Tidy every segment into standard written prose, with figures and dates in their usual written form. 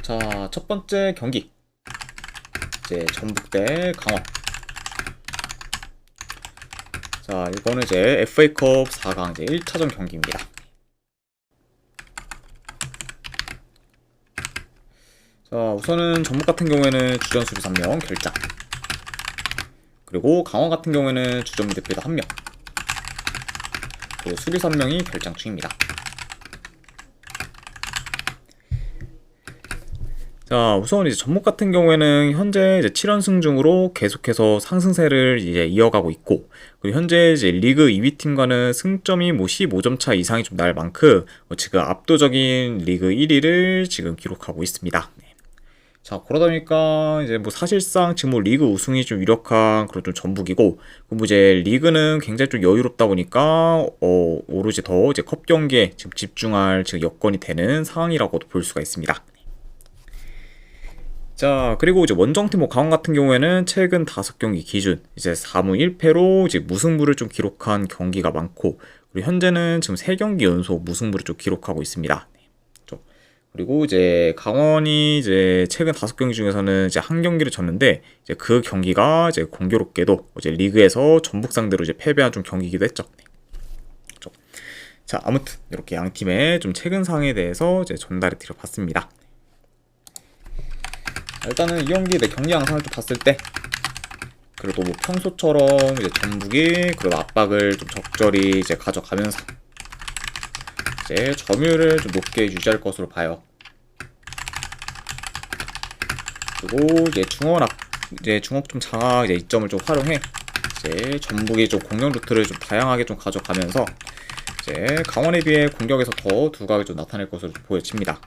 자, 첫 번째 경기. 이제 전북 대 강원. 자, 이거는 이제 FA컵 4강 이제 1차전 경기입니다. 자, 우선은 전북 같은 경우에는 주전 수비 3명 결장. 그리고 강원 같은 경우에는 주전 미드필더 1명. 그리고 수비 3명이 결장 중입니다. 자, 우선 이제 전북 같은 경우에는 현재 이제 7연승 중으로 계속해서 상승세를 이제 이어가고 있고, 그리고 현재 이제 리그 2위 팀과는 승점이 15점 차 이상이 좀 날 만큼 지금 압도적인 리그 1위를 지금 기록하고 있습니다. 자, 그러다 보니까 이제 사실상 지금 리그 우승이 좀 유력한 그런 좀 전북이고, 이제 리그는 굉장히 좀 여유롭다 보니까 오로지 더 이제 컵 경기에 지금 집중할 지금 여건이 되는 상황이라고도 볼 수가 있습니다. 자, 그리고 이제 원정팀 강원 같은 경우에는 최근 5경기 기준 이제 4무 1패로 이제 무승부를 좀 기록한 경기가 많고, 그리고 현재는 지금 3경기 연속 무승부를 좀 기록하고 있습니다. 그리고 이제 강원이 이제 최근 5경기 중에서는 이제 한 경기를 졌는데, 이제 그 경기가 이제 공교롭게도 이제 리그에서 전북 상대로 이제 패배한 좀 경기이기도 했죠. 자, 아무튼 이렇게 양 팀의 좀 최근 상황에 대해서 이제 전달해 드려봤습니다. 일단은 이 경기 내 경기 양상을 좀 봤을 때, 그래도 평소처럼 이제 전북이 그래도 압박을 좀 적절히 이제 가져가면서 이제 점유율을 좀 높게 유지할 것으로 봐요. 그리고 이제 중업 좀 장악 이제 이점을 좀 활용해 이제 전북이 좀 공격 루트를 좀 다양하게 좀 가져가면서 이제 강원에 비해 공격에서 더 두각을 좀 나타낼 것으로 보여집니다.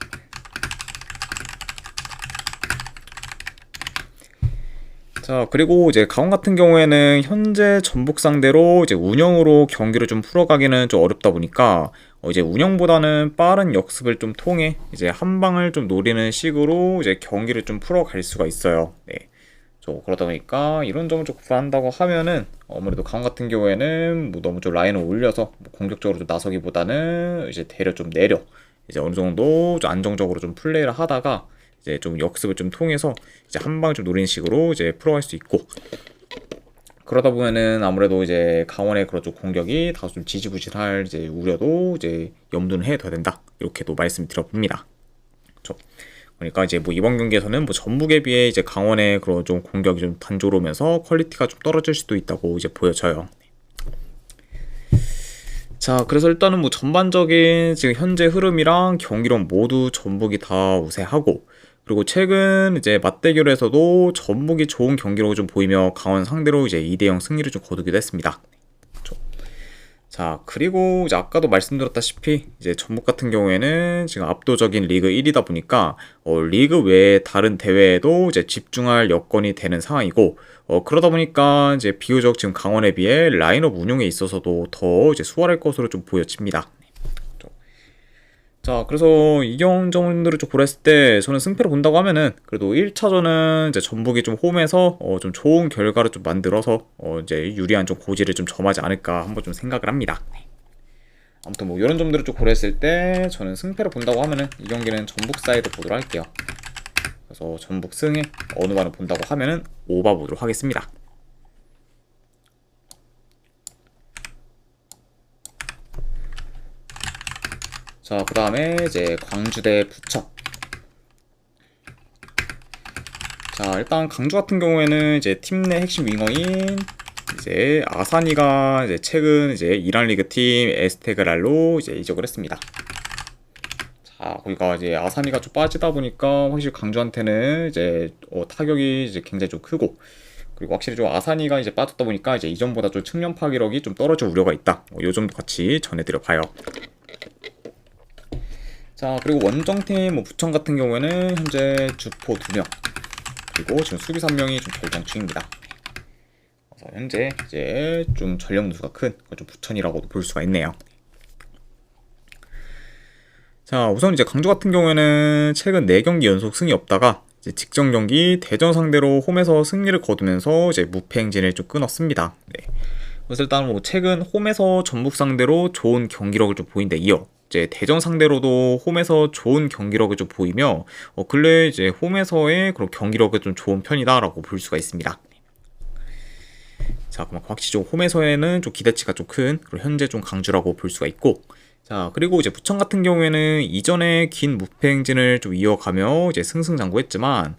자, 그리고 이제 강원 같은 경우에는 현재 전북 상대로 이제 운영으로 경기를 좀 풀어가기는 좀 어렵다 보니까 이제 운영보다는 빠른 역습을 좀 통해 이제 한 방을 좀 노리는 식으로 이제 경기를 좀 풀어갈 수가 있어요. 네. 그러다 보니까 이런 점을 좀 고려한다고 하면은 아무래도 강원 같은 경우에는 너무 좀 라인을 올려서 공격적으로 좀 나서기보다는 이제 대려 좀 내려 이제 어느 정도 좀 안정적으로 좀 플레이를 하다가 이제 좀 역습을 좀 통해서 이제 한 방을 좀 노리는 식으로 이제 풀어갈 수 있고, 그러다 보면은 아무래도 이제 강원의 그런 좀 공격이 다소 좀 지지부진할 이제 우려도 이제 염두는 해둬야 된다, 이렇게도 말씀드려봅니다. 그러니까 이제 이번 경기에서는 전북에 비해 이제 강원의 그런 좀 공격이 좀 단조로우면서 퀄리티가 좀 떨어질 수도 있다고 이제 보여져요. 자, 그래서 일단은 전반적인 지금 현재 흐름이랑 경기력 모두 전북이 다 우세하고, 그리고 최근 이제 맞대결에서도 전북이 좋은 경기력을 좀 보이며 강원 상대로 이제 2대0 승리를 좀 거두기도 했습니다. 자, 그리고 이제 아까도 말씀드렸다시피 이제 전북 같은 경우에는 지금 압도적인 리그 1위다 보니까 리그 외에 다른 대회에도 이제 집중할 여건이 되는 상황이고, 그러다 보니까 이제 비교적 지금 강원에 비해 라인업 운용에 있어서도 더 이제 수월할 것으로 좀 보여집니다. 자, 그래서 이 경점들을 좀 고려했을 때 저는 승패를 본다고 하면은 그래도 1차전은 이제 전북이 좀 홈에서 좀 좋은 결과를 좀 만들어서 이제 유리한 좀 고지를 좀 점하지 않을까 한번 좀 생각을 합니다. 아무튼 이런 점들을 좀 고려했을 때 저는 승패를 본다고 하면은 이 경기는 전북 사이드 보도록 할게요. 그래서 전북 승에 어느 반을 본다고 하면은 5바 보도록 하겠습니다. 자, 그 다음에 이제 광주 대 부천. 자, 일단 강주 같은 경우에는 이제 팀 내 핵심 윙어인 이제 아사니가 이제 최근 이제 이란 리그 팀 에스테그랄로 이제 이적을 했습니다. 자, 거기가 이제 아사니가 좀 빠지다 보니까 확실히 강주한테는 이제 타격이 이제 굉장히 좀 크고, 그리고 확실히 좀 아사니가 이제 빠졌다 보니까 이제 이전보다 좀 측면 파괴력이 좀 떨어질 우려가 있다. 요 점도 같이 전해드려 봐요. 자, 그리고 원정팀 부천 같은 경우에는 현재 주포 2명, 그리고 지금 수비 3명이 좀 결정 중입니다. 그래서 현재 이제 좀 전력 누수가 큰 좀 부천이라고도 볼 수가 있네요. 자, 우선 이제 강주 같은 경우에는 최근 4경기 연속 승이 없다가 이제 직전 경기 대전 상대로 홈에서 승리를 거두면서 이제 무패 행진을 좀 끊었습니다. 네. 그래서 일단 최근 홈에서 전북 상대로 좋은 경기력을 좀 보인 데 이어 이제 대전 상대로도 홈에서 좋은 경기력을 좀 보이며 근래 이제 홈에서의 그런 경기력이 좀 좋은 편이다라고 볼 수가 있습니다. 자, 그럼 확실히 좀 홈에서에는 좀 기대치가 좀 큰 그리고 현재 좀 강주라고 볼 수가 있고, 자, 그리고 이제 부천 같은 경우에는 이전에 긴 무패 행진을 좀 이어가며 이제 승승장구했지만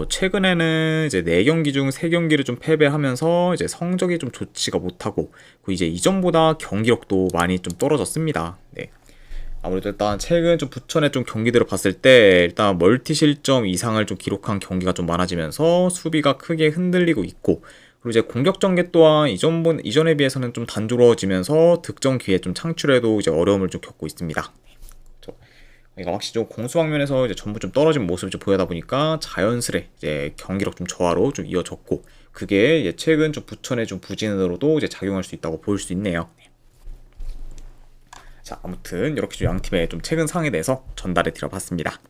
최근에는 이제 4경기 중 3경기를 좀 패배하면서 이제 성적이 좀 좋지가 못하고 이제 이전보다 경기력도 많이 좀 떨어졌습니다. 네. 아무래도 일단 최근 좀 부천의 좀 경기들을 봤을 때 일단 멀티 실점 이상을 좀 기록한 경기가 좀 많아지면서 수비가 크게 흔들리고 있고, 그리고 이제 공격 전개 또한 이전에 비해서는 좀 단조로워지면서 득점 기회 좀 창출에도 이제 어려움을 좀 겪고 있습니다. 그러니까 확실히 좀 공수 방면에서 이제 전부 좀 떨어진 모습을 좀 보여다 보니까 자연스레 이제 경기력 좀 저하로 좀 이어졌고, 그게 이제 최근 좀 부천의 좀 부진으로도 이제 작용할 수 있다고 볼 수 있네요. 자, 아무튼 이렇게 좀 양팀의 좀 최근 상황에 대해서 전달해 드려봤습니다.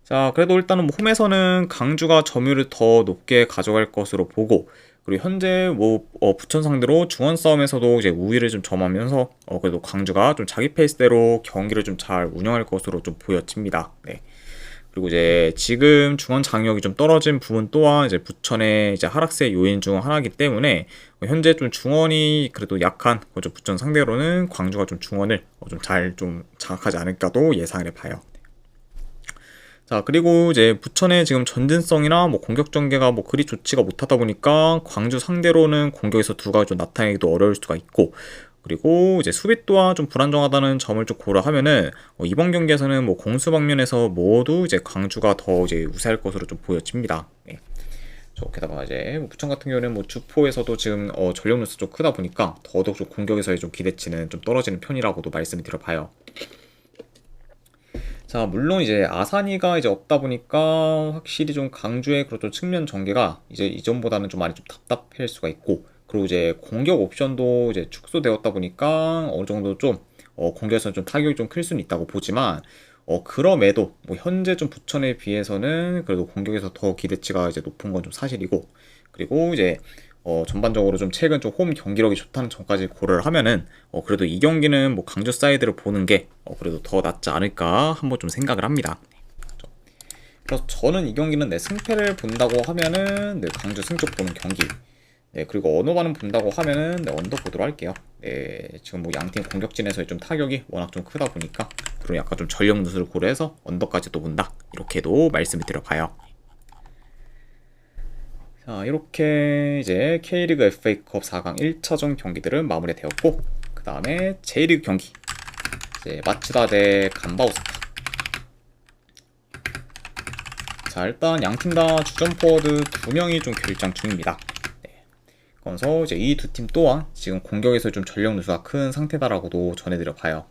자, 그래도 일단은 뭐 홈에서는 강주가 점유율을 더 높게 가져갈 것으로 보고, 그리고 현재 뭐 부천 상대로 중원 싸움에서도 이제 우위를 좀 점하면서 그래도 강주가 좀 자기 페이스대로 경기를 좀 잘 운영할 것으로 좀 보여집니다. 네. 그리고 이제 지금 중원 장력이 좀 떨어진 부분 또한 이제 부천의 이제 하락세 요인 중 하나이기 때문에 현재 좀 중원이 그래도 약한 좀 부천 상대로는 광주가 좀 중원을 좀 잘 좀 장악하지 않을까도 예상을 해봐요. 자, 그리고 이제 부천의 지금 전진성이나 뭐 공격 전개가 뭐 그리 좋지가 못하다 보니까 광주 상대로는 공격에서 두각을 좀 나타내기도 어려울 수가 있고, 그리고 이제 수비 또한 좀 불안정하다는 점을 좀 고려하면은 이번 경기에서는 뭐 공수 방면에서 모두 이제 광주가 더 이제 우세할 것으로 좀 보여집니다. 네. 게다가 이제 뭐 부천 같은 경우는 뭐 주포에서도 지금 전력 누수 좀 크다 보니까 더더욱 좀 공격에서의 좀 기대치는 좀 떨어지는 편이라고도 말씀을 드려봐요. 자, 물론 이제 아산이가 이제 없다 보니까 확실히 좀 강주의 그런 측면 전개가 이제 이전보다는 좀 많이 좀 답답할 수가 있고, 그리고 이제 공격 옵션도 이제 축소되었다 보니까 어느 정도 좀 공격에서 좀 타격이 좀 클 수는 있다고 보지만 그럼에도 뭐 현재 좀 부천에 비해서는 그래도 공격에서 더 기대치가 이제 높은 건 좀 사실이고, 그리고 이제 전반적으로 좀 최근 좀 홈 경기력이 좋다는 점까지 고려를 하면은 그래도 이 경기는 뭐 강주 사이드를 보는 게 그래도 더 낫지 않을까 한번 좀 생각을 합니다. 그래서 저는 이 경기는 내 승패를 본다고 하면은 강주 승쪽 보는 경기. 네, 그리고 언어반은 본다고 하면은 언더 보도록 할게요. 네, 지금 뭐 양팀 공격진에서의 좀 타격이 워낙 좀 크다 보니까 그리고 약간 좀 전력 누수를 고려해서 언더까지도 본다. 이렇게도 말씀을 드려봐요. 자, 이렇게 이제 K리그 FA컵 4강 1차전 경기들은 마무리되었고, 그 다음에 J리그 경기 이제 마츠다 대 간바오사카. 자, 일단 양팀 다 주전 포워드 2명이 좀 결장 중입니다. 네. 그래서 이제 이 두 팀 또한 지금 공격에서 좀 전력 누수가 큰 상태다라고도 전해드려 봐요.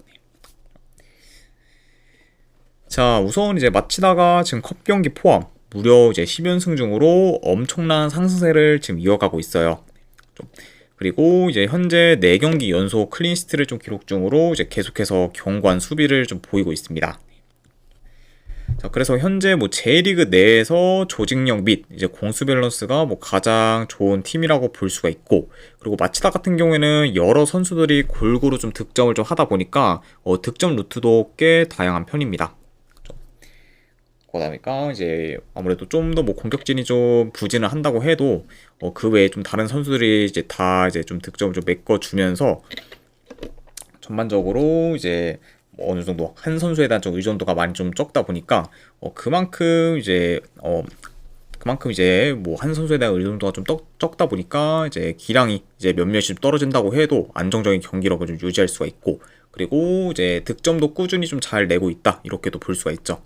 자, 우선 이제 마츠다가 지금 컵 경기 포함 무려 이제 10연승 중으로 엄청난 상승세를 지금 이어가고 있어요. 그리고 이제 현재 4경기 연속 클린시트를 좀 기록 중으로 이제 계속해서 견고한 수비를 좀 보이고 있습니다. 자, 그래서 현재 뭐 J리그 내에서 조직력 및 이제 공수 밸런스가 뭐 가장 좋은 팀이라고 볼 수가 있고, 그리고 마치다 같은 경우에는 여러 선수들이 골고루 좀 득점을 좀 하다 보니까 득점 루트도 꽤 다양한 편입니다. 그러다 이제 아무래도 좀 더 뭐 공격진이 좀 부진을 한다고 해도 그 외에 좀 다른 선수들이 이제 다 이제 좀 득점을 좀 메꿔주면서 전반적으로 이제 뭐 어느 정도 한 선수에 대한 좀 의존도가 많이 좀 적다 보니까 그만큼 이제 뭐 한 선수에 대한 의존도가 좀 적다 보니까 이제 기량이 이제 몇몇이 좀 떨어진다고 해도 안정적인 경기력을 좀 유지할 수가 있고, 그리고 이제 득점도 꾸준히 좀 잘 내고 있다 이렇게도 볼 수가 있죠.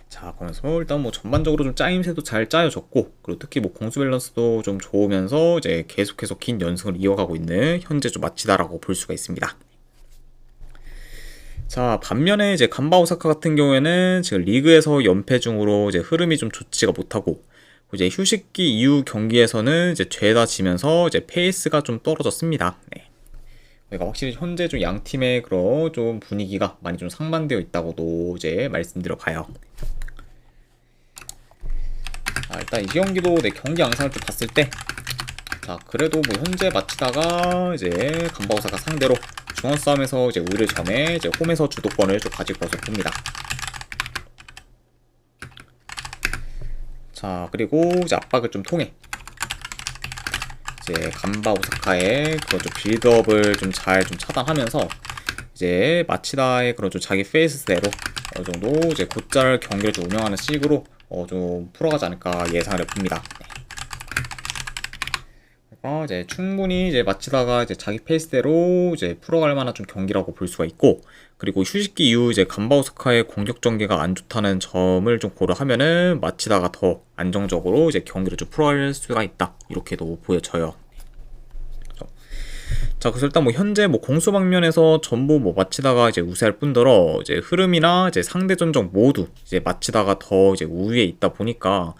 자, 그래서 일단 뭐 전반적으로 좀 짜임새도 잘 짜여졌고, 그리고 특히 뭐 공수 밸런스도 좀 좋으면서 이제 계속해서 긴 연승을 이어가고 있는 현재 좀 마치다라고 볼 수가 있습니다. 자, 반면에 이제 간바 오사카 같은 경우에는 지금 리그에서 연패 중으로 이제 흐름이 좀 좋지가 못하고, 이제 휴식기 이후 경기에서는 이제 죄다 지면서 이제 페이스가 좀 떨어졌습니다. 네. 그러니까 확실히 현재 좀 양 팀의 그런 좀 분위기가 많이 좀 상반되어 있다고도 이제 말씀드려 봐요. 일단 이 경기도 내 경기 양상을 좀 봤을 때 자, 그래도 뭐 현재 마치다가 이제 간바오사카 상대로 중원 싸움에서 이제 우위를 점해 이제 홈에서 주도권을 좀 가지고 와서 봅니다. 자, 그리고 이제 압박을 좀 통해 이제 간바 오사카의 그런 좀 빌드업을 좀 잘 좀 차단하면서 이제 마치다의 그런 좀 자기 페이스대로 어느 정도 이제 곧잘 경기를 좀 운영하는 식으로 좀 풀어가지 않을까 예상을 해봅니다. 이제 충분히 이제 마치다가 이제 자기 페이스대로 이제 풀어갈 만한 좀 경기라고 볼 수가 있고, 그리고 휴식기 이후 이제 간바오사카의 공격 전개가 안 좋다는 점을 좀 고려하면은 마치다가 더 안정적으로 이제 경기를 좀 풀어갈 수가 있다, 이렇게도 보여져요. 자, 그래서 일단 뭐 현재 뭐 공수 방면에서 전부 뭐 마치다가 이제 우세할 뿐더러 이제 흐름이나 이제 상대 전적 모두 이제 마치다가 더 이제 우위에 있다 보니까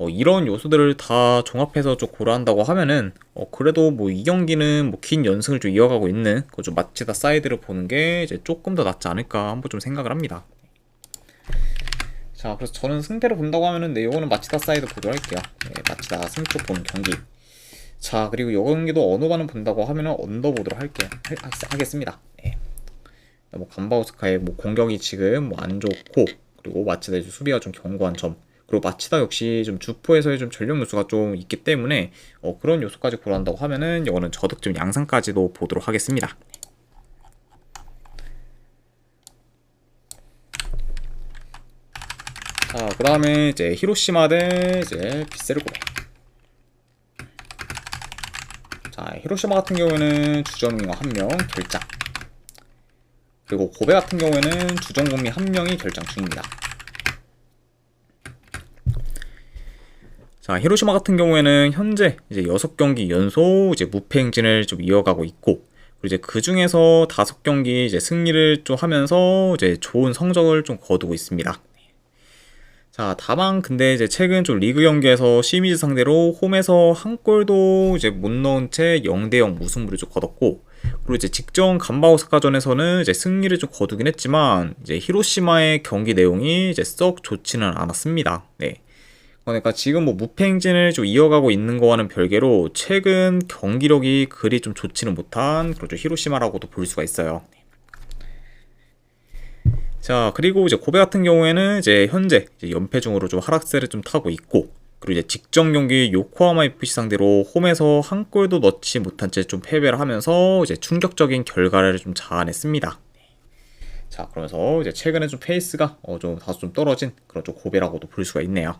이런 요소들을 다 종합해서 좀 고려한다고 하면은 그래도 뭐 이 경기는 뭐 긴 연승을 좀 이어가고 있는 그 좀 마치다 사이드를 보는 게 이제 조금 더 낫지 않을까 한번 좀 생각을 합니다. 자, 그래서 저는 승패를 본다고 하면은 네, 요거는 마치다 사이드 보도록 할게요. 네, 마치다 승쪽 보는 경기. 자, 그리고 이 경기도 언어반을 본다고 하면은 언더 보도록 하겠습니다. 네. 뭐 간바오사카의 뭐 공격이 지금 뭐 안 좋고, 그리고 마치다의 수비가 좀 견고한 점, 그리고 마치다 역시 좀 주포에서의 좀 전력 요소가 좀 있기 때문에 그런 요소까지 고려한다고 하면은 이거는 저득점 양상까지도 보도록 하겠습니다. 자, 그 다음에 이제 히로시마 대 이제 빗세를 고베. 자, 히로시마 같은 경우에는 주전공이 1명 결장, 그리고 고베 같은 경우에는 주전공이 1명이 결장 중입니다. 자, 히로시마 같은 경우에는 현재 이제 6경기 연속 이제 무패 행진을 좀 이어가고 있고, 그리고 이제 그 중에서 5경기 이제 승리를 좀 하면서 이제 좋은 성적을 좀 거두고 있습니다. 자, 다만 근데 이제 최근 좀 리그 경기에서 시미즈 상대로 홈에서 한 골도 이제 못 넣은 채 0대0 무승부를 좀 거뒀고, 그리고 이제 직전 간바오사카전에서는 이제 승리를 좀 거두긴 했지만 이제 히로시마의 경기 내용이 이제 썩 좋지는 않았습니다. 네. 그러니까 지금 뭐 무패 행진을 좀 이어가고 있는 거와는 별개로 최근 경기력이 그리 좀 좋지는 못한 그런 좀 히로시마라고도 볼 수가 있어요. 자, 그리고 이제 고베 같은 경우에는 이제 현재 이제 연패 중으로 좀 하락세를 좀 타고 있고, 그리고 이제 직전 경기 요코하마 FC 상대로 홈에서 한 골도 넣지 못한 채 좀 패배를 하면서 이제 충격적인 결과를 좀 자아냈습니다. 자, 그러면서 이제 최근에 좀 페이스가 좀 다소 좀 떨어진 그런 좀 고베라고도 볼 수가 있네요.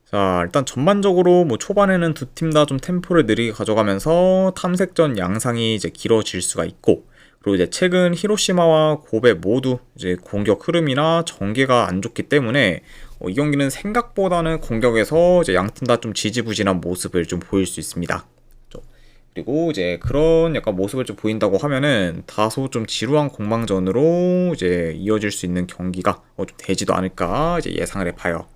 자, 일단 전반적으로 뭐 초반에는 두 팀 다 좀 템포를 느리게 가져가면서 탐색전 양상이 이제 길어질 수가 있고, 그리고 이제 최근 히로시마와 고베 모두 이제 공격 흐름이나 전개가 안 좋기 때문에 이 경기는 생각보다는 공격에서 이제 양팀 다 좀 지지부진한 모습을 좀 보일 수 있습니다. 그리고 이제 그런 약간 모습을 좀 보인다고 하면은 다소 좀 지루한 공방전으로 이제 이어질 수 있는 경기가 좀 되지도 않을까 이제 예상을 해봐요.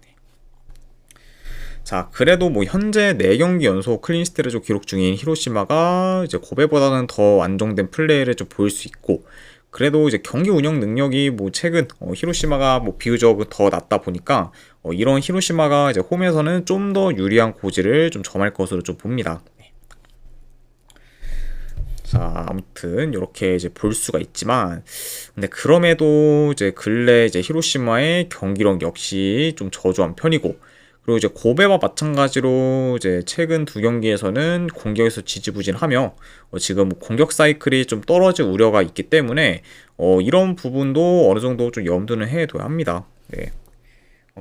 자, 그래도 뭐 현재 4경기 연속 클린시트를 좀 기록 중인 히로시마가 이제 고베보다는 더 안정된 플레이를 좀 보일 수 있고, 그래도 이제 경기 운영 능력이 뭐 최근 히로시마가 뭐 비교적 더 낫다 보니까 이런 히로시마가 이제 홈에서는 좀 더 유리한 고지를 좀 점할 것으로 좀 봅니다. 자, 아무튼 이렇게 이제 볼 수가 있지만, 근데 그럼에도 이제 근래 이제 히로시마의 경기력 역시 좀 저조한 편이고, 그리고 이제 고베와 마찬가지로 이제 최근 2경기에서는 공격에서 지지부진하며 지금 공격 사이클이 좀 떨어질 우려가 있기 때문에 이런 부분도 어느 정도 좀 염두는 해둬야 합니다. 네.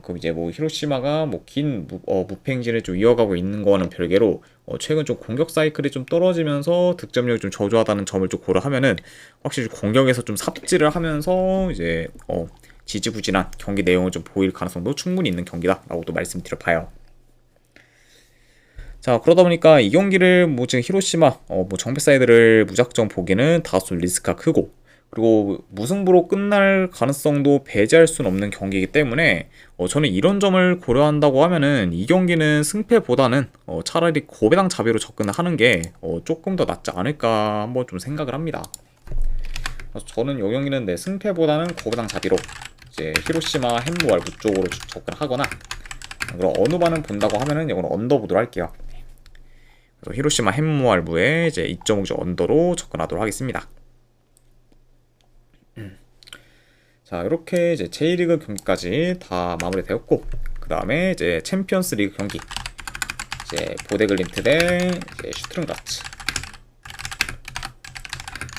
그럼 이제 뭐 히로시마가 뭐 긴 무패 행진을 좀 이어가고 있는 거와는 별개로 최근 좀 공격 사이클이 좀 떨어지면서 득점력이 좀 저조하다는 점을 좀 고려하면은 확실히 공격에서 좀 삽질을 하면서 이제 지지부진한 경기 내용을 좀 보일 가능성도 충분히 있는 경기다라고 또 말씀드려봐요. 자, 그러다 보니까 이 경기를 뭐 지금 히로시마 뭐 정패 사이드를 무작정 보기는 다소 리스크가 크고, 그리고 무승부로 끝날 가능성도 배제할 수는 없는 경기이기 때문에 저는 이런 점을 고려한다고 하면은 이 경기는 승패보다는 차라리 고배당 자비로 접근하는 게 조금 더 낫지 않을까 한번 좀 생각을 합니다. 그래서 저는 이 경기는 내 승패보다는 고배당 자비로 이제 히로시마 햄무알부 쪽으로 접근하거나, 그럼 어느 반은 본다고 하면은 이거는 언더 보도록 할게요. 그래서 히로시마 헨무알부에 이제 2.5조 언더로 접근하도록 하겠습니다. 자, 이렇게 이제 J리그 경기까지 다 마무리되었고, 그 다음에 이제 챔피언스 리그 경기, 이제 보데글림트 대 이제 슈트룬가츠.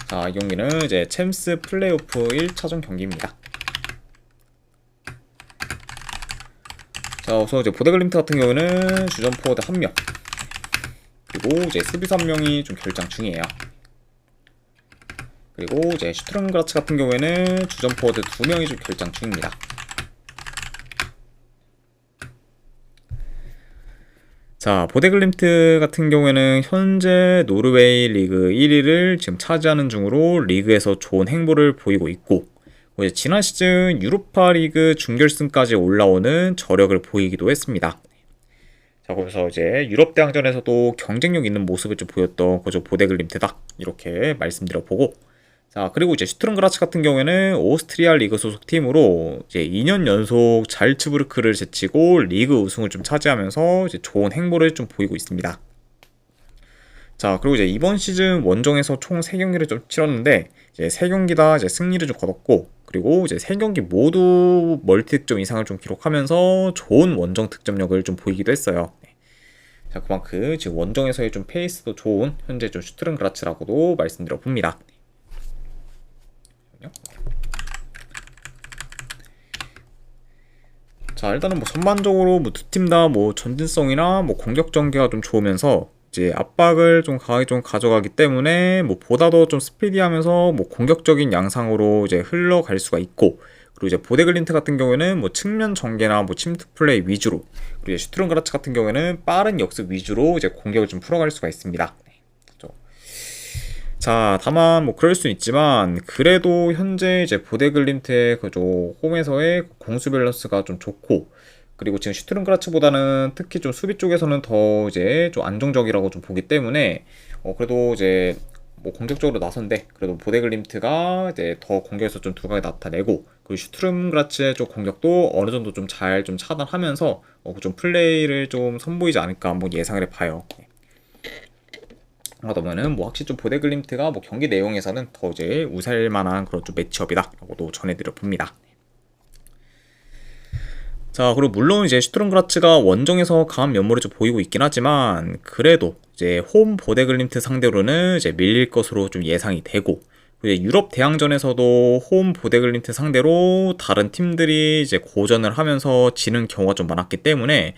자, 이 경기는 이제 챔스 플레이오프 1차전 경기입니다. 자, 우선 이제 보데글림트 같은 경우는 주전 포워드 1명, 그리고 이제 수비수 1명이 좀 결장 중이에요. 그리고 이제 슈트룬가츠 같은 경우에는 주전 포워드 2명이 좀 결장 중입니다. 자, 보데글림트 같은 경우에는 현재 노르웨이 리그 1위를 지금 차지하는 중으로 리그에서 좋은 행보를 보이고 있고, 이제 지난 시즌 유로파 리그 준결승까지 올라오는 저력을 보이기도 했습니다. 자, 그래서 이제 유럽 대항전에서도 경쟁력 있는 모습을 좀 보였던 그저 보데글림트다, 이렇게 말씀드려보고, 자, 그리고 이제 슈트룬그라츠 같은 경우에는 오스트리아 리그 소속 팀으로 이제 2년 연속 잘츠부르크를 제치고 리그 우승을 좀 차지하면서 이제 좋은 행보를 좀 보이고 있습니다. 자, 그리고 이제 이번 시즌 원정에서 총 3경기를 좀 치렀는데, 이제 3경기 다 이제 승리를 좀 거뒀고, 그리고 이제 3경기 모두 멀티 득점 이상을 좀 기록하면서 좋은 원정 득점력을 좀 보이기도 했어요. 자, 그만큼 지금 원정에서의 좀 페이스도 좋은 현재 좀 슈트룬그라츠라고도 말씀드려 봅니다. 자, 일단은 뭐 전반적으로 뭐 두 팀 다 뭐 전진성이나 뭐 공격 전개가 좀 좋으면서 이제 압박을 좀 강하게 좀 가져가기 때문에 뭐 보다 더 좀 스피디하면서 뭐 공격적인 양상으로 이제 흘러갈 수가 있고, 그리고 이제 보데글린트 같은 경우에는 뭐 측면 전개나 뭐 침투 플레이 위주로, 그리고 이제 슈트룬그라츠 같은 경우에는 빠른 역습 위주로 이제 공격을 좀 풀어갈 수가 있습니다. 자, 다만 뭐 그럴 수 있지만 그래도 현재 이제 보데글림트의 그저 홈에서의 공수 밸런스가 좀 좋고, 그리고 지금 슈트룬그라츠보다는 특히 좀 수비 쪽에서는 더 이제 좀 안정적이라고 좀 보기 때문에 그래도 이제 뭐 공격적으로 나선데 그래도 보데글림트가 이제 더 공격에서 좀 두각을 나타내고, 그리고 슈트룬그라츠의 쪽 공격도 어느 정도 좀 잘 좀 차단하면서 좀 플레이를 좀 선보이지 않을까 한번 예상을 해봐요. 하다 보면은 뭐 확실히 좀 보데글림트가 뭐 경기 내용에서는 더 이제 우세할만한 그런 좀 매치업이다라고도 전해드려 봅니다. 자, 그리고 물론 이제 슈트룬그라츠가 원정에서 강한 면모를 좀 보이고 있긴 하지만 그래도 이제 홈 보데글림트 상대로는 이제 밀릴 것으로 좀 예상이 되고, 이제 유럽 대항전에서도 홈 보데글림트 상대로 다른 팀들이 이제 고전을 하면서 지는 경우가 좀 많았기 때문에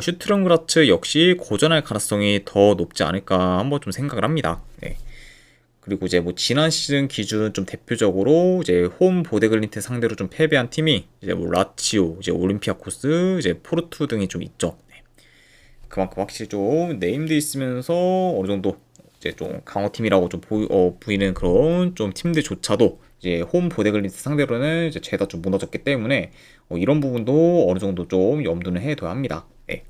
슈트룬그라츠 역시 고전할 가능성이 더 높지 않을까 한번 좀 생각을 합니다. 네. 그리고 이제 뭐 지난 시즌 기준 좀 대표적으로 이제 홈 보데글린트 상대로 좀 패배한 팀이 이제 뭐 라치오, 이제 올림피아코스, 이제 포르투 등이 좀 있죠. 네. 그만큼 확실히 좀 네임드 있으면서 어느 정도 이제 좀 강호팀이라고 좀 보이는 그런 좀 팀들조차도 이제 홈 보데글린트 상대로는 이제 죄다 좀 무너졌기 때문에 이런 부분도 어느 정도 좀 염두는 해둬야 합니다. 네.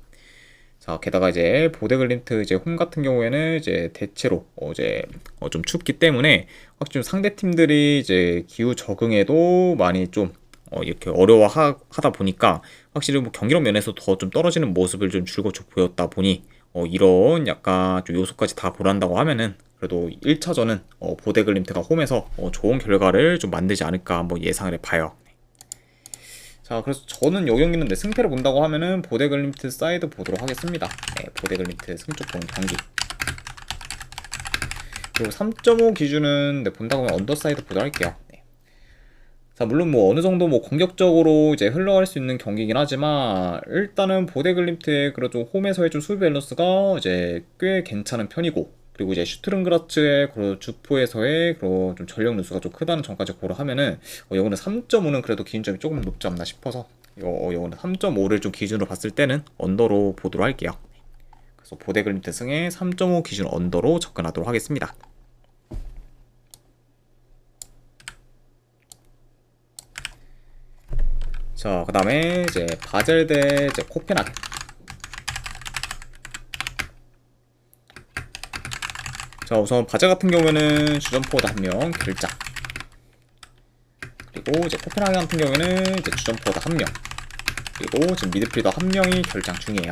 자, 게다가 이제 보데글림트 이제 홈 같은 경우에는 이제 대체로 이제 좀 춥기 때문에 확실히 상대 팀들이 이제 기후 적응에도 많이 좀 이렇게 어려워하다 보니까 확실히 뭐 경기력 면에서 더 좀 떨어지는 모습을 좀 줄곧 보였다 보니 이런 약간 좀 요소까지 다 고려한다고 하면은 그래도 1차전은 보데글림트가 홈에서 좋은 결과를 좀 만들지 않을까 한번 예상을 해봐요. 자, 그래서 저는 이 경기는 내 승패를 본다고 하면은 보데글림트 사이드 보도록 하겠습니다. 네, 보데글림트 승쪽 보는 경기. 그리고 3.5 기준은 본다고 하면 언더사이드 보도록 할게요. 네. 자, 물론 뭐 어느 정도 뭐 공격적으로 이제 흘러갈 수 있는 경기긴 하지만 일단은 보데글림트의 그런 홈에서의 좀 수비 밸런스가 이제 꽤 괜찮은 편이고, 그리고 이제 슈트룬그라츠의 그 주포에서의 그런 좀 전력 누수가 좀 크다는 점까지 고려하면은 이거는 3.5는 그래도 기준점이 조금 높지 않나 싶어서 이거는 3.5를 좀 기준으로 봤을 때는 언더로 보도록 할게요. 그래서 보데글림트 승에 3.5 기준 언더로 접근하도록 하겠습니다. 자, 그 다음에 이제 바젤 대 이제 코펜하겐. 자, 우선 바젤 같은 경우에는 주전 포워드 1명 결장, 그리고 이제 코펜하겐 같은 경우에는 이제 주전 포워드 1명, 그리고 지금 미드필더 한 명이 결장 중이에요.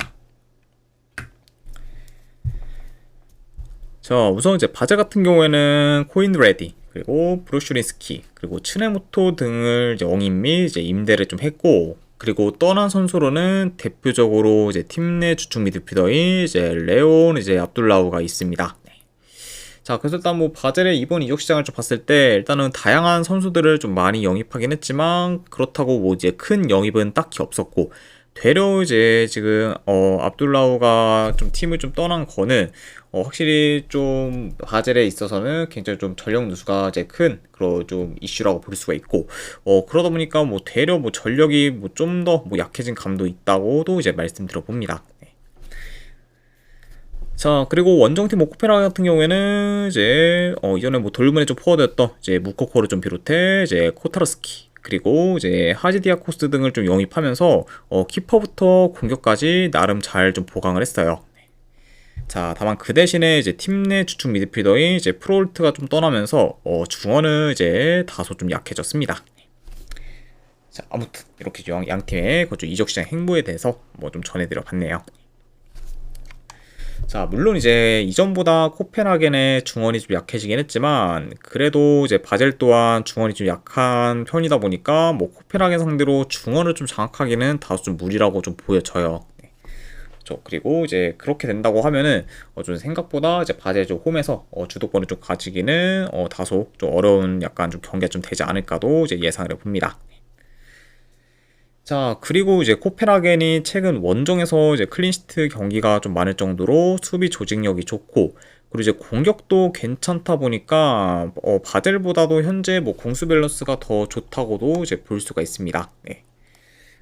자, 우선 이제 바젤 같은 경우에는 코인레디, 그리고 브루슈린스키, 그리고 츠네모토 등을 이제 영입 및 이제 임대를 좀 했고, 그리고 떠난 선수로는 대표적으로 이제 팀 내 주축 미드필더인 이제 레온 이제 압둘라우가 있습니다. 네. 자, 그래서 일단 뭐 바젤의 이번 이적 시장을 좀 봤을 때 일단은 다양한 선수들을 좀 많이 영입하긴 했지만 그렇다고 뭐 이제 큰 영입은 딱히 없었고, 되려 이제 지금 압둘라우가 좀 팀을 좀 떠난 거는 확실히 좀 바젤에 있어서는 굉장히 좀 전력 누수가 이제 큰 그런 좀 이슈라고 볼 수가 있고, 그러다 보니까 뭐 되려 뭐 전력이 뭐 좀 더 뭐 약해진 감도 있다고도 이제 말씀드려 봅니다. 네. 자, 그리고 원정팀 모코페라 같은 경우에는 이제 이전에 뭐 돌문에 좀 포워드였던 이제 무코코를 좀 비롯해 이제 코타르스키, 그리고 이제 하지디아코스 등을 좀 영입하면서 키퍼부터 공격까지 나름 잘 좀 보강을 했어요. 자, 다만 그 대신에 이제 팀 내 주축 미드필더인 이제 프로홀트가 좀 떠나면서 중원은 이제 다소 좀 약해졌습니다. 자, 아무튼 이렇게 양 팀의 이적 시장 행보에 대해서 뭐 좀 전해드려 봤네요. 자, 물론 이제 이전보다 코펜하겐의 중원이 좀 약해지긴 했지만 그래도 이제 바젤 또한 중원이 좀 약한 편이다 보니까 뭐 코펜하겐 상대로 중원을 좀 장악하기는 다소 좀 무리라고 좀 보여져요. 네. 그리고 이제 그렇게 된다고 하면은 좀 생각보다 이제 바젤 좀 홈에서 주도권을 좀 가지기는 다소 좀 어려운 약간 좀 경기가 좀 되지 않을까도 이제 예상을 해봅니다. 자, 그리고 이제 코펜하겐이 최근 원정에서 이제 클린시트 경기가 좀 많을 정도로 수비 조직력이 좋고, 그리고 이제 공격도 괜찮다 보니까 바젤보다도 현재 뭐 공수 밸런스가 더 좋다고도 이제 볼 수가 있습니다. 네.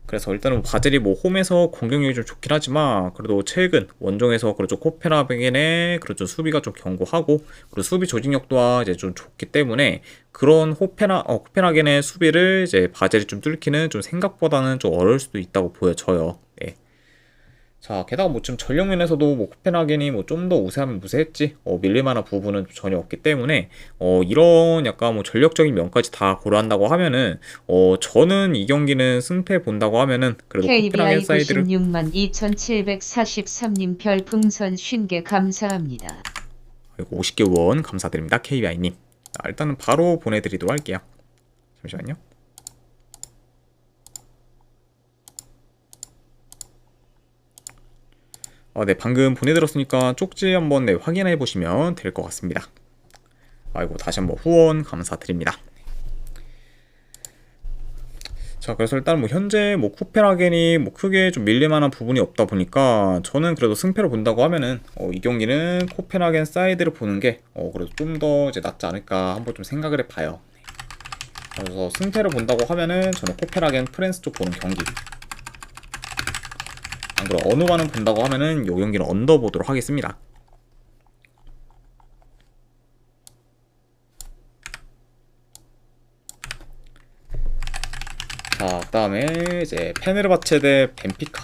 그래서 일단은 바젤이 뭐 홈에서 공격력이 좀 좋긴 하지만 그래도 최근 원정에서 그렇죠 코펜하겐의 그렇죠 수비가 좀 견고하고, 그리고 수비 조직력 또한 이제 좀 좋기 때문에 그런 코펜하겐의 수비를 이제 바젤이 좀 뚫기는 좀 생각보다는 좀 어려울 수도 있다고 보여져요. 네. 자, 게다가 뭐 지금 전력 면에서도 뭐 코펜하겐이 뭐 좀 더 우세하면 우세했지 밀릴만한 부분은 전혀 없기 때문에 이런 약간 뭐 전력적인 면까지 다 고려한다고 하면은 저는 이 경기는 승패 본다고 하면은 그래도 코펜하겐 KBI 사이드를 96만 2743님 별풍선 50개 감사합니다. 50개 원 감사드립니다. KBI님. 자, 일단은 바로 보내드리도록 할게요. 잠시만요. 네, 방금 보내드렸으니까 쪽지 한번 확인해 보시면 될 것 같습니다. 아이고, 다시 한번 후원 감사드립니다. 자, 그래서 일단 뭐 현재 뭐 코펜하겐이 뭐 크게 좀 밀릴만한 부분이 없다 보니까 저는 그래도 승패를 본다고 하면은 이 경기는 코펜하겐 사이드를 보는 게 그래도 좀 더 이제 낫지 않을까 한번 좀 생각을 해봐요. 그래서 승패를 본다고 하면은 저는 코펜하겐 프랜스 쪽 보는 경기, 안 그래도 어느 반은 본다고 하면은 이 경기는 언더 보도록 하겠습니다. 자, 그 다음에 이제 페네르바체 대 벤피카.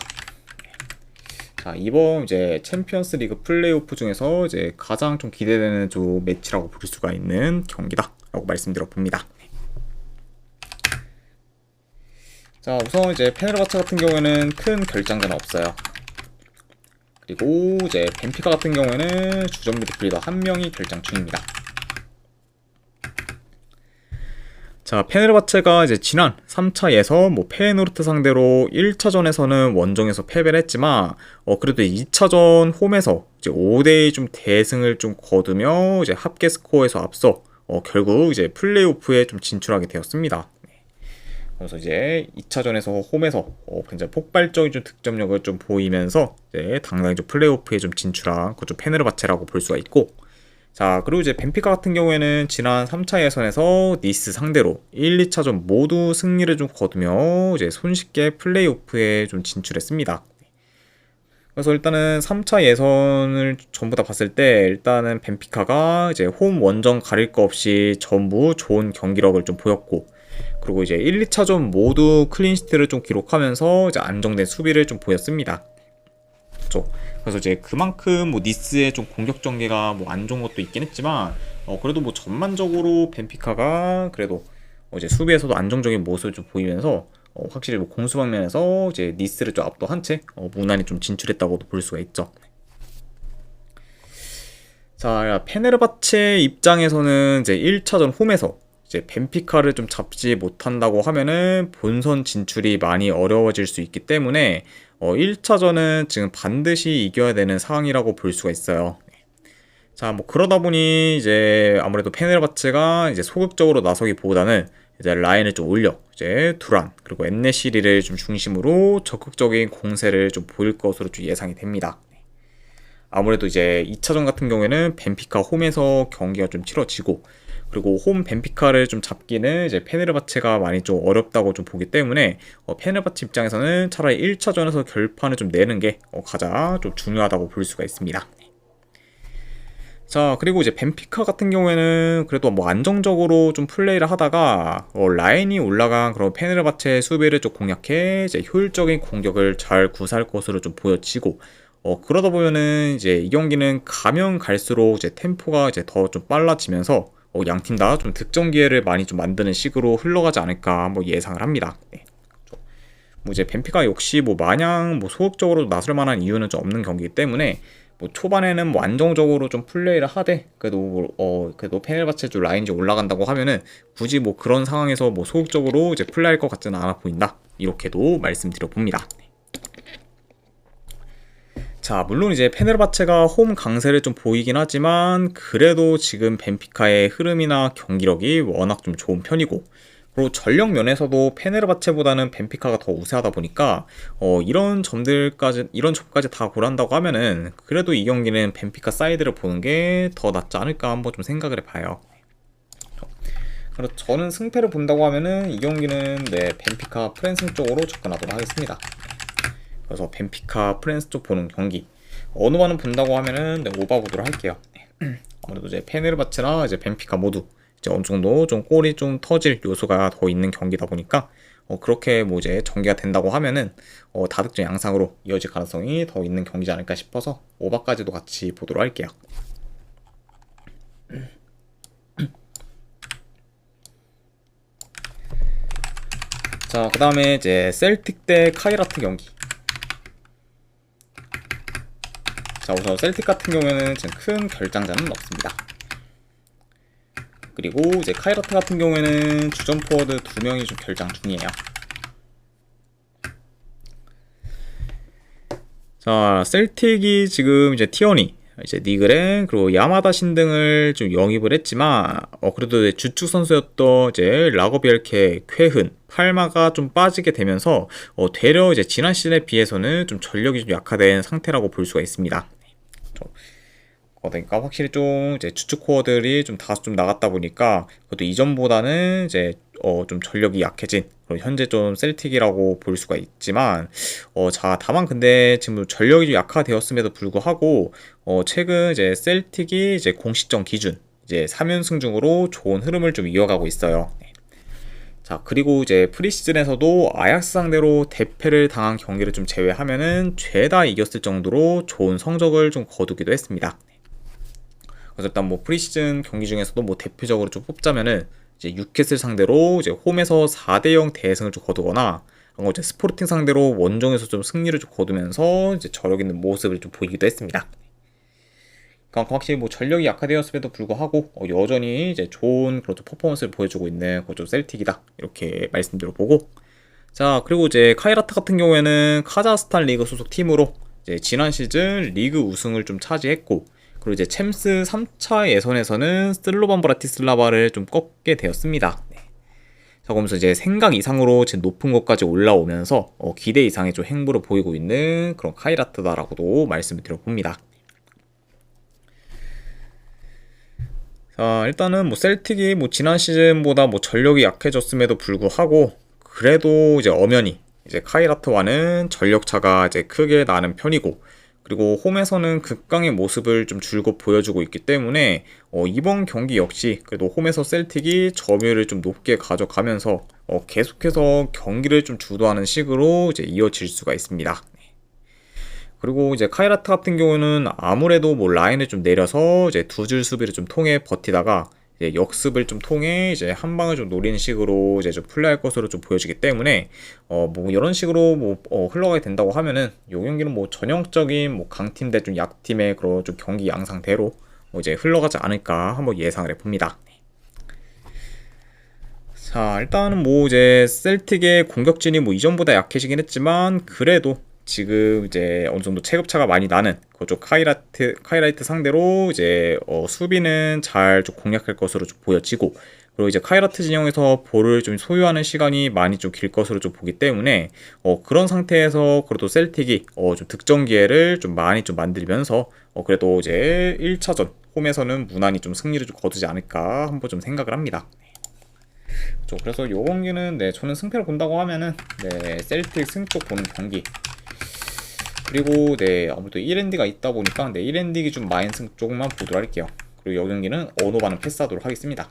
자, 이번 이제 챔피언스 리그 플레이오프 중에서 이제 가장 좀 기대되는 좀 매치라고 볼 수가 있는 경기다 라고 말씀드려 봅니다. 자, 우선 이제 페네르바체 같은 경우에는 큰 결장자는 없어요. 그리고 이제 벤피카 같은 경우에는 주전 미드필더 한 명이 결장 중입니다. 자, 페네르바체가 이제 지난 3차 예선 뭐 페예노르트 상대로 1차전에서는 원정에서 패배를 했지만 그래도 2차전 홈에서 이제 5대2 좀 대승을 좀 거두며 이제 합계 스코어에서 앞서 결국 이제 플레이오프에 좀 진출하게 되었습니다. 그래서 이제 2차전에서 홈에서 굉장히 폭발적인 좀 득점력을 좀 보이면서 이제 당당히 좀 플레이오프에 좀 진출한 그 좀 페네르바체라고 볼 수가 있고, 자, 그리고 이제 벤피카 같은 경우에는 지난 3차 예선에서 니스 상대로 1, 2차전 모두 승리를 좀 거두며 이제 손쉽게 플레이오프에 좀 진출했습니다. 그래서 일단은 3차 예선을 전부 다 봤을 때 일단은 벤피카가 이제 홈 원정 가릴 거 없이 전부 좋은 경기력을 좀 보였고, 그리고 이제 1, 2차전 모두 클린시트를 좀 기록하면서 이제 안정된 수비를 좀 보였습니다. 그렇죠. 그래서 이제 그만큼 뭐 니스의 좀 공격 전개가 뭐 안 좋은 것도 있긴 했지만 그래도 뭐 전반적으로 벤피카가 그래도 이제 수비에서도 안정적인 모습을 좀 보이면서 확실히 뭐 공수 방면에서 이제 니스를 좀 압도한 채 무난히 좀 진출했다고도 볼 수가 있죠. 자, 페네르바체 입장에서는 이제 1차전 홈에서 이제 벤피카를 좀 잡지 못한다고 하면은 본선 진출이 많이 어려워질 수 있기 때문에 1차전은 지금 반드시 이겨야 되는 상황이라고 볼 수가 있어요. 자, 뭐 그러다 보니 이제 아무래도 페네르바체가 이제 소극적으로 나서기보다는 이제 라인을 좀 올려 이제 두란 그리고 엔네시리를 좀 중심으로 적극적인 공세를 좀 보일 것으로 좀 예상이 됩니다. 아무래도 이제 2차전 같은 경우에는 벤피카 홈에서 경기가 좀 치러지고 그리고 홈 벤피카를 좀 잡기는 이제 페네르바체가 많이 좀 어렵다고 좀 보기 때문에 페네르바체 입장에서는 차라리 1차전에서 결판을 좀 내는 게 가장 좀 중요하다고 볼 수가 있습니다. 자, 그리고 이제 벤피카 같은 경우에는 그래도 뭐 안정적으로 좀 플레이를 하다가 라인이 올라간 그런 페네르바체 수비를 좀 공략해 이제 효율적인 공격을 잘 구사할 것으로 좀 보여지고 그러다 보면은 이제 이 경기는 가면 갈수록 이제 템포가 이제 더 좀 빨라지면서 양팀 다 좀 득점 기회를 많이 좀 만드는 식으로 흘러가지 않을까 뭐 예상을 합니다. 네. 뭐 이제 벤피카 역시 뭐 마냥 뭐 소극적으로 나설 만한 이유는 좀 없는 경기이기 때문에 뭐 초반에는 뭐 안정적으로 좀 플레이를 하되 그래도 페네르바체 쪽 라인이 올라간다고 하면은 굳이 뭐 그런 상황에서 뭐 소극적으로 이제 플레이할 것 같지는 않아 보인다. 이렇게도 말씀드려 봅니다. 자, 물론 이제 페네르바체가 홈 강세를 좀 보이긴 하지만 그래도 지금 벤피카의 흐름이나 경기력이 워낙 좀 좋은 편이고 그리고 전력 면에서도 페네르바체보다는 벤피카가 더 우세하다 보니까 이런 점까지 다 고려한다고 하면은 그래도 이 경기는 벤피카 사이드를 보는 게 더 낫지 않을까 한번 좀 생각을 해봐요. 그래서 저는 승패를 본다고 하면은 이 경기는 벤피카 프랜스 쪽으로 접근하도록 하겠습니다. 그래서 벤피카 프랜스 쪽 보는 경기 어느 반은 본다고 하면은 오바 보도록 할게요. 아무래도 이제 페네르바체나 이제 벤피카 모두 이제 어느 정도 좀 골이 좀 터질 요소가 더 있는 경기다 보니까 그렇게 뭐 이제 전개가 된다고 하면은 다득점 양상으로 이어질 가능성이 더 있는 경기지 않을까 싶어서 오바까지도 같이 보도록 할게요. 자, 그 다음에 이제 셀틱 대 카이라트 경기. 자, 우선 셀틱 같은 경우에는 지금 큰 결장자는 없습니다. 그리고 이제 카이라트 같은 경우에는 주전 포워드 2명이 좀 결장 중이에요. 자, 셀틱이 지금 이제 티어니, 이제 니그렌 그리고 야마다 신등을 좀 영입을 했지만 그래도 이제 주축 선수였던 이제 라거비엘케, 쾌흔, 팔마가 좀 빠지게 되면서 되려 이제 지난 시즌에 비해서는 좀 전력이 좀 약화된 상태라고 볼 수가 있습니다. 그러니까 확실히 좀 이제 주축 코어들이 좀 다소 좀 나갔다 보니까 그래도 이전보다는 이제 좀 전력이 약해진 현재 좀 셀틱이라고 볼 수가 있지만 자, 다만 근데 지금 전력이 좀 약화되었음에도 불구하고 최근 이제 셀틱이 이제 공식전 기준 이제 3연승 중으로 좋은 흐름을 좀 이어가고 있어요. 자, 그리고 이제 프리시즌에서도 아약스 상대로 대패를 당한 경기를 좀 제외하면은 죄다 이겼을 정도로 좋은 성적을 좀 거두기도 했습니다. 그래서 일단 뭐 프리시즌 경기 중에서도 뭐 대표적으로 좀 뽑자면은 이제 뉴캐슬 상대로 이제 홈에서 4대0 대승을 좀 거두거나 이제 스포르팅 상대로 원정에서 좀 승리를 좀 거두면서 이제 저력 있는 모습을 좀 보이기도 했습니다. 그러니까 확실히 뭐 전력이 약화되었음에도 불구하고 여전히 이제 좋은 그런 퍼포먼스를 보여주고 있는 그좀 셀틱이다 이렇게 말씀드려보고 자, 그리고 이제 카이라트 같은 경우에는 카자흐스탄 리그 소속 팀으로 이제 지난 시즌 리그 우승을 좀 차지했고 그리고 이제 챔스 3차 예선에서는 슬로반 브라티슬라바를 좀 꺾게 되었습니다. 네. 자, 그러면서 이제 생각 이상으로 지금 높은 곳까지 올라오면서 기대 이상의 좀 행보를 보이고 있는 그런 카이라트다라고도 말씀을 드려봅니다. 자, 일단은 뭐 셀틱이 뭐 지난 시즌보다 뭐 전력이 약해졌음에도 불구하고 그래도 이제 엄연히 이제 카이라트와는 전력 차가 이제 크게 나는 편이고 그리고 홈에서는 극강의 모습을 좀 줄곧 보여주고 있기 때문에 이번 경기 역시 그래도 홈에서 셀틱이 점유율을 좀 높게 가져가면서 계속해서 경기를 좀 주도하는 식으로 이제 이어질 수가 있습니다. 그리고 이제 카이라트 같은 경우는 아무래도 뭐 라인을 좀 내려서 이제 두 줄 수비를 좀 통해 버티다가 이제 역습을 좀 통해 이제 한 방을 좀 노리는 식으로 이제 좀 플레이할 것으로 좀 보여지기 때문에 뭐 이런 식으로 흘러가게 된다고 하면은 이 경기는 뭐 전형적인 뭐 강팀 대 좀 약팀의 그런 좀 경기 양상대로 이제 흘러가지 않을까 한번 예상을 해봅니다. 자, 일단은 뭐 이제 셀틱의 공격진이 뭐 이전보다 약해지긴 했지만 그래도 지금 이제 어느 정도 체급차가 많이 나는 그쪽 카이라이트 상대로 이제 수비는 잘 좀 공략할 것으로 좀 보여지고, 그리고 이제 카이라트 진영에서 볼을 좀 소유하는 시간이 많이 좀 길 것으로 좀 보기 때문에 그런 상태에서 그래도 셀틱이 좀 득점 기회를 좀 많이 좀 만들면서 그래도 이제 1차전 홈에서는 무난히 좀 승리를 좀 거두지 않을까 한번 좀 생각을 합니다. 그래서 요 경기는 네, 저는 승패를 본다고 하면은 네, 셀틱 승 쪽 보는 경기. 그리고 네, 아무래도 1엔디가 있다 보니까 네, 1엔디 좀 마인승 쪽만 보도록 할게요. 그리고 요 경기는 언어반은 패스하도록 하겠습니다.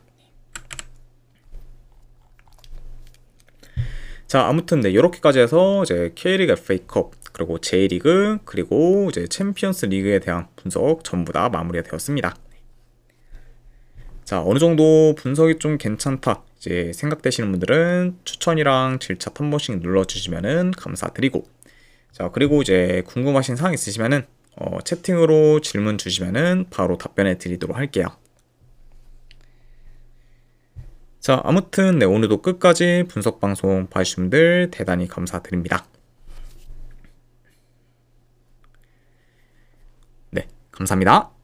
자, 아무튼 네, 이렇게까지 해서 이제 K리그 FA컵, 그리고 J리그, 그리고 이제 챔피언스 리그에 대한 분석 전부 다 마무리가 되었습니다. 자, 어느 정도 분석이 좀 괜찮다 이제 생각되시는 분들은 추천이랑 질차 한 번씩 눌러주시면은 감사드리고, 자, 그리고 이제 궁금하신 사항 있으시면은 채팅으로 질문 주시면은 바로 답변해 드리도록 할게요. 자, 아무튼 네, 오늘도 끝까지 분석 방송 봐주신 분들 대단히 감사드립니다. 네, 감사합니다.